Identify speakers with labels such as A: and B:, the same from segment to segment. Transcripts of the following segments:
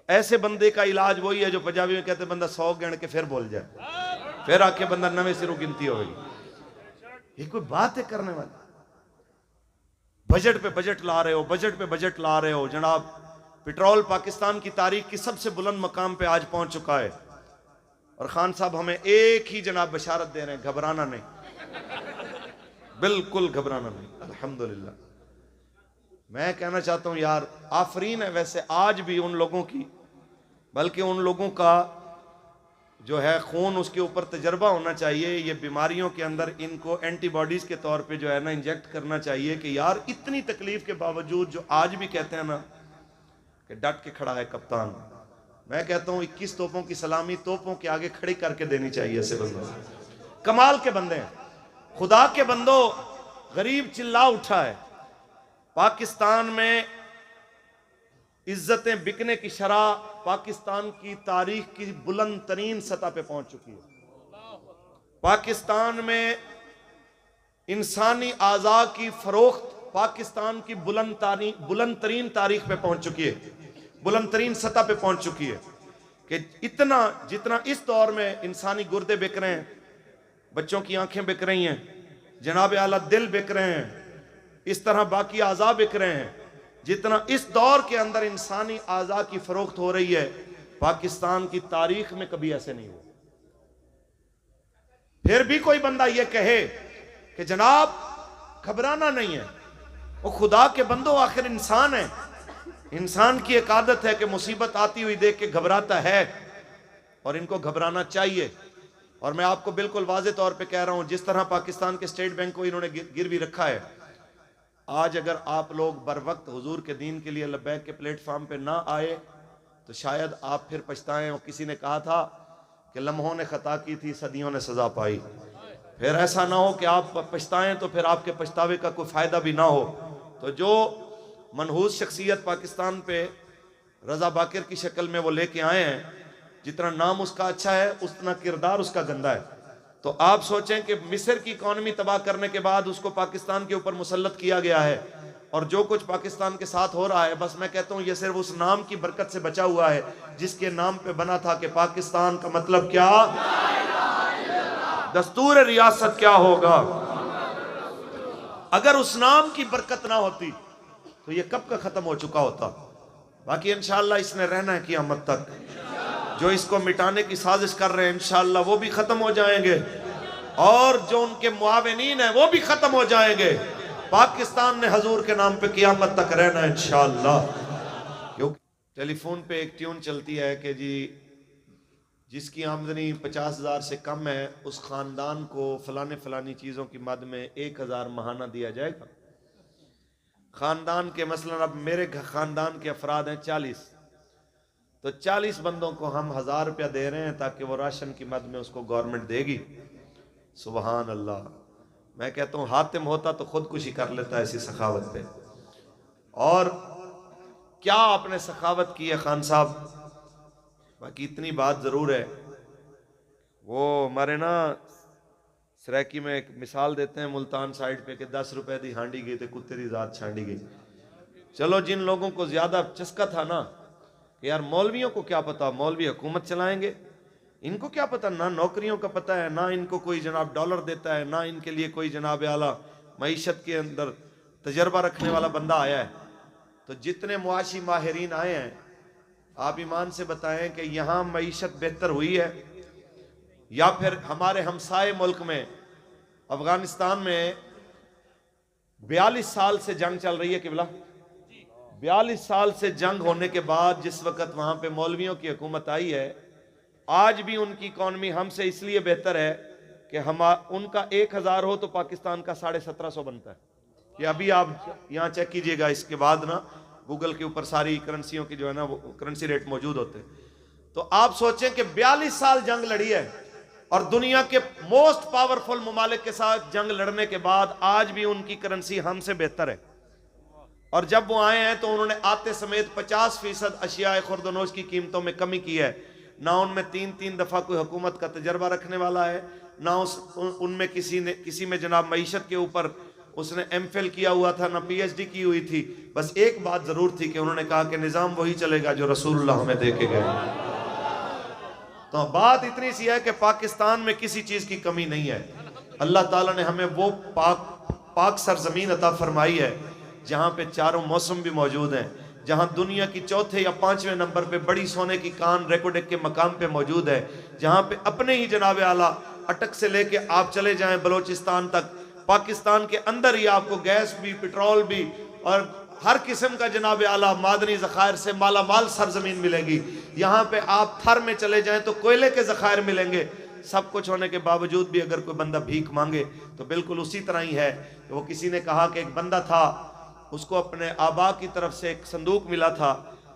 A: ایسے بندے کا علاج وہی ہے جو پنجابی میں کہتے ہیں بندہ 100 گن کے پھر بول جائے، پھر آ کے بندہ نویں سروں گنتی ہوگی. یہ کوئی بات ہے کرنے والی؟ بجٹ پہ بجٹ لا رہے ہو، بجٹ پہ بجٹ لا رہے ہو. جناب پٹرول پاکستان کی تاریخ کی سب سے بلند مقام پہ آج پہنچ چکا ہے، اور خان صاحب ہمیں ایک ہی جناب بشارت دے رہے ہیں، گھبرانا نہیں، بالکل گھبرانا نہیں. الحمدللہ. میں کہنا چاہتا ہوں یار آفرین ہے ویسے آج بھی ان لوگوں کی، بلکہ ان لوگوں کا جو ہے خون اس کے اوپر تجربہ ہونا چاہیے. یہ بیماریوں کے اندر ان کو اینٹی باڈیز کے طور پہ جو ہے نا انجیکٹ کرنا چاہیے کہ یار اتنی تکلیف کے باوجود جو آج بھی کہتے ہیں نا کہ ڈٹ کے کھڑا ہے کپتان. میں کہتا ہوں 21 توپوں کی سلامی توپوں کے آگے کھڑی کر کے دینی چاہیے. ایسے بندوں کمال کے بندے ہیں. خدا کے بندوں غریب چلا اٹھا ہے. پاکستان میں عزتیں بکنے کی شرح پاکستان کی تاریخ کی بلند ترین سطح پہ پہنچ چکی ہے. پاکستان میں انسانی اعضاء کی فروخت پاکستان کی بلند ترین تاریخ پہ پہنچ چکی ہے، بلند ترین سطح پہ پہنچ چکی ہے کہ اتنا جتنا اس دور میں انسانی گردے بک رہے ہیں، بچوں کی آنکھیں بک رہی ہیں، جناب اعلیٰ دل بک رہے ہیں، اس طرح باقی اعضاء بک رہے ہیں. جتنا اس دور کے اندر انسانی اعضاء کی فروخت ہو رہی ہے پاکستان کی تاریخ میں کبھی ایسے نہیں ہوا. پھر بھی کوئی بندہ یہ کہے کہ جناب گھبرانا نہیں ہے. وہ خدا کے بندوں آخر انسان ہے. انسان کی ایک عادت ہے کہ مصیبت آتی ہوئی دیکھ کے گھبراتا ہے، اور ان کو گھبرانا چاہیے. اور میں آپ کو بالکل واضح طور پہ کہہ رہا ہوں، جس طرح پاکستان کے اسٹیٹ بینک کو انہوں نے گروی رکھا ہے، آج اگر آپ لوگ بر وقت حضور کے دین کے لیے لبیک کے پلیٹ فارم پہ نہ آئے تو شاید آپ پھر پچھتائیں. اور کسی نے کہا تھا کہ لمحوں نے خطا کی تھی صدیوں نے سزا پائی. پھر ایسا نہ ہو کہ آپ پچھتائیں تو پھر آپ کے پچھتاوے کا کوئی فائدہ بھی نہ ہو. تو جو منحوس شخصیت پاکستان پہ رضا باکر کی شکل میں وہ لے کے آئے ہیں، جتنا نام اس کا اچھا ہے اتنا کردار اس کا گندا ہے. تو آپ سوچیں کہ مصر کی اکانومی تباہ کرنے کے بعد اس کو پاکستان کے اوپر مسلط کیا گیا ہے، اور جو کچھ پاکستان کے ساتھ ہو رہا ہے بس میں کہتا ہوں یہ صرف اس نام کی برکت سے بچا ہوا ہے جس کے نام پہ بنا تھا کہ پاکستان کا مطلب کیا، دستور ریاست کیا ہوگا. اگر اس نام کی برکت نہ ہوتی تو یہ کب کا ختم ہو چکا ہوتا. باقی انشاءاللہ اس نے رہنا ہے قیامت تک. جو اس کو مٹانے کی سازش کر رہے ہیں انشاءاللہ وہ بھی ختم ہو جائیں گے، اور جو ان کے معاونین ہیں وہ بھی ختم ہو جائیں گے. پاکستان نے حضور کے نام پہ قیامت تک رہنا ہے انشاءاللہ. کیونکہ ٹیلی فون پہ ایک ٹیون چلتی ہے کہ جی جس کی آمدنی 50,000 سے کم ہے اس خاندان کو فلانی چیزوں کی مد میں 1,000 ماہانہ دیا جائے گا. خاندان کے مثلا اب میرے خاندان کے افراد ہیں 40، تو 40 بندوں کو ہم 1,000 روپیہ دے رہے ہیں تاکہ وہ راشن کی مد میں اس کو گورنمنٹ دے گی. سبحان اللہ. میں کہتا ہوں حاتم ہوتا تو خودکشی کر لیتا ایسی سخاوت پہ. اور کیا آپ نے سخاوت کی ہے خان صاحب. باقی اتنی بات ضرور ہے، وہ ہمارے نا سریکی میں ایک مثال دیتے ہیں ملتان سائیڈ پہ کہ 10 روپے دی ہانڈی گئی تے کتے دی ذات چھانڈی گئی. چلو جن لوگوں کو زیادہ چسکا تھا نا کہ یار مولویوں کو کیا پتا، مولوی حکومت چلائیں گے، ان کو کیا پتا، نہ نوکریوں کا پتہ ہے، نہ ان کو کوئی جناب ڈالر دیتا ہے، نہ ان کے لیے کوئی جناب اعلیٰ معیشت کے اندر تجربہ رکھنے والا بندہ آیا ہے. تو جتنے معاشی ماہرین آئے ہیں آپ ایمان سے بتائیں کہ یہاں معیشت بہتر ہوئی ہے یا پھر ہمارے ہمسائے ملک میں افغانستان میں 42 سال سے جنگ چل رہی ہے قبلہ. 42 سال سے جنگ ہونے کے بعد جس وقت وہاں پہ مولویوں کی حکومت آئی ہے، آج بھی ان کی اکانومی ہم سے اس لیے بہتر ہے کہ ان کا 1,000 ہو تو پاکستان کا 1750 بنتا ہے. یہ ابھی آپ یہاں چیک کیجئے گا، اس کے بعد نا گوگل کے اوپر ساری کرنسیوں کی جو ہے نا وہ کرنسی ریٹ موجود ہوتے ہیں. تو آپ سوچیں کہ 42 سال جنگ لڑی ہے اور دنیا کے موسٹ پاورفل ممالک کے ساتھ جنگ لڑنے کے بعد آج بھی ان کی کرنسی ہم سے بہتر ہے. اور جب وہ آئے ہیں تو انہوں نے آتے سمیت 50% اشیاء خرد و نوش کی قیمتوں میں کمی کی ہے. نہ ان میں 3 دفعہ کوئی حکومت کا تجربہ رکھنے والا ہے، نہ ان میں کسی میں جناب معیشت کے اوپر اس نے ایم فل کیا ہوا تھا نہ پی ایچ ڈی کی ہوئی تھی، بس ایک بات ضرور تھی کہ انہوں نے کہا کہ نظام وہی چلے گا جو رسول اللہ ہمیں دے کے گئے۔ تو بات اتنی سی ہے کہ پاکستان میں کسی چیز کی کمی نہیں ہے۔ اللہ تعالیٰ نے ہمیں وہ پاک سرزمین عطا فرمائی ہے جہاں پہ چاروں موسم بھی موجود ہیں، جہاں دنیا کی چوتھے یا 5ویں نمبر پہ بڑی سونے کی کان ریکوڈک کے مقام پہ موجود ہے، جہاں پہ اپنے ہی جناب اعلیٰ اٹک سے لے کے آپ چلے جائیں بلوچستان تک، پاکستان کے اندر ہی آپ کو گیس بھی، پٹرول بھی اور ہر قسم کا جناب اعلیٰ معدنی ذخائر سے مالا مال سرزمین ملے گی۔ یہاں پہ آپ تھر میں چلے جائیں تو کوئلے کے ذخائر ملیں گے۔ سب کچھ ہونے کے باوجود بھی اگر کوئی بندہ بھیک مانگے تو بالکل اسی طرح ہی ہے۔ وہ کسی نے کہا کہ ایک بندہ تھا، اس کو اپنے آبا کی طرف سے ایک صندوق ملا تھا،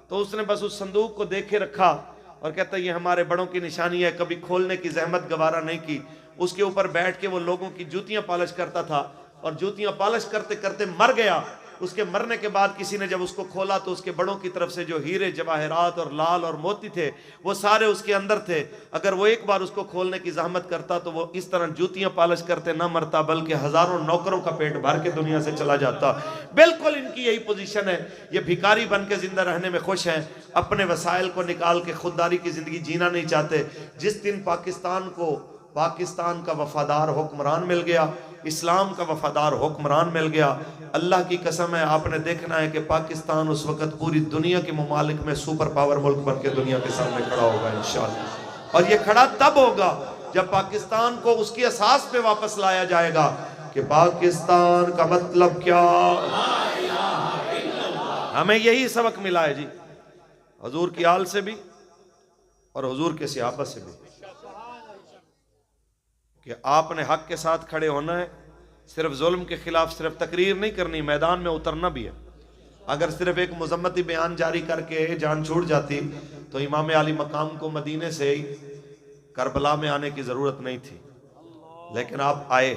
A: تو اس نے بس اس صندوق کو دیکھے رکھا اور کہتا یہ ہمارے بڑوں کی نشانی ہے، کبھی کھولنے کی زحمت گوارا نہیں کی۔ اس کے اوپر بیٹھ کے وہ لوگوں کی جوتیاں پالش کرتا تھا اور جوتیاں پالش کرتے کرتے مر گیا۔ اس کے مرنے کے بعد کسی نے جب اس کو کھولا تو اس کے بڑوں کی طرف سے جو ہیرے جواہرات اور لال اور موتی تھے وہ سارے اس کے اندر تھے۔ اگر وہ ایک بار اس کو کھولنے کی زحمت کرتا تو وہ اس طرح جوتیاں پالش کرتے نہ مرتا، بلکہ ہزاروں نوکروں کا پیٹ بھر کے دنیا سے چلا جاتا۔ بالکل ان کی یہی پوزیشن ہے، یہ بھیکاری بن کے زندہ رہنے میں خوش ہیں، اپنے وسائل کو نکال کے خودداری کی زندگی جینا نہیں چاہتے۔ جس دن پاکستان کا وفادار حکمران مل گیا، اسلام کا وفادار حکمران مل گیا، اللہ کی قسم ہے آپ نے دیکھنا ہے کہ پاکستان اس وقت پوری دنیا کے ممالک میں سپر پاور ملک بن کے دنیا کے سامنے کھڑا ہوگا انشاءاللہ۔ اور یہ کھڑا تب ہوگا جب پاکستان کو اس کی اساس پہ واپس لایا جائے گا کہ پاکستان کا مطلب کیا۔ ہمیں یہی سبق ملا ہے جی، حضور کی آل سے بھی اور حضور کے صحابہ سے بھی، کہ آپ نے حق کے ساتھ کھڑے ہونا ہے، صرف ظلم کے خلاف صرف تقریر نہیں کرنی، میدان میں اترنا بھی ہے۔ اگر صرف ایک مذمتی بیان جاری کر کے جان چھوٹ جاتی تو امام علی مقام کو مدینے سے کربلا میں آنے کی ضرورت نہیں تھی، لیکن آپ آئے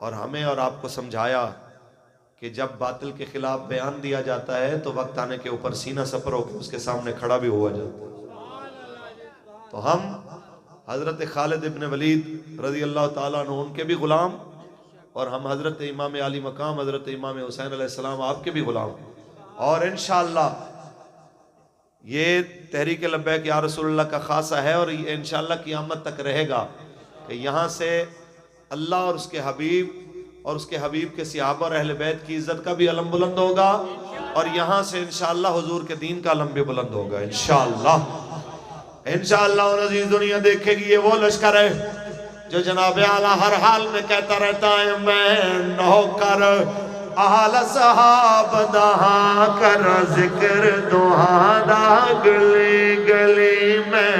A: اور ہمیں اور آپ کو سمجھایا کہ جب باطل کے خلاف بیان دیا جاتا ہے تو وقت آنے کے اوپر سینہ سپر ہو کے اس کے سامنے کھڑا بھی ہوا جاتا ہے۔ تو ہم حضرت خالد ابن ولید رضی اللہ تعالیٰ عنہ ان کے بھی غلام، اور ہم حضرت امام علی مقام حضرت امام حسین علیہ السلام آپ کے بھی غلام، اور انشاءاللہ یہ تحریک لبیک یا رسول اللہ کا خاصہ ہے، اور یہ انشاءاللہ قیامت تک رہے گا کہ یہاں سے اللہ اور اس کے حبیب اور اس کے حبیب کے صحابہ اور اہل بیت کی عزت کا بھی علم بلند ہوگا، اور یہاں سے انشاءاللہ حضور کے دین کا علم بھی بلند ہوگا انشاءاللہ۔ انشاءاللہ اور عزیز دنیا دیکھے گی، یہ وہ لشکر ہے جو جناب اعلیٰ ہر حال میں کہتا رہتا ہے میں نوکر اہل صحاب دہاں کر ذکر دہاں دا گلی گلی میں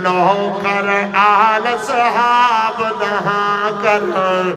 A: نوکر اہل صحاب دہاں کر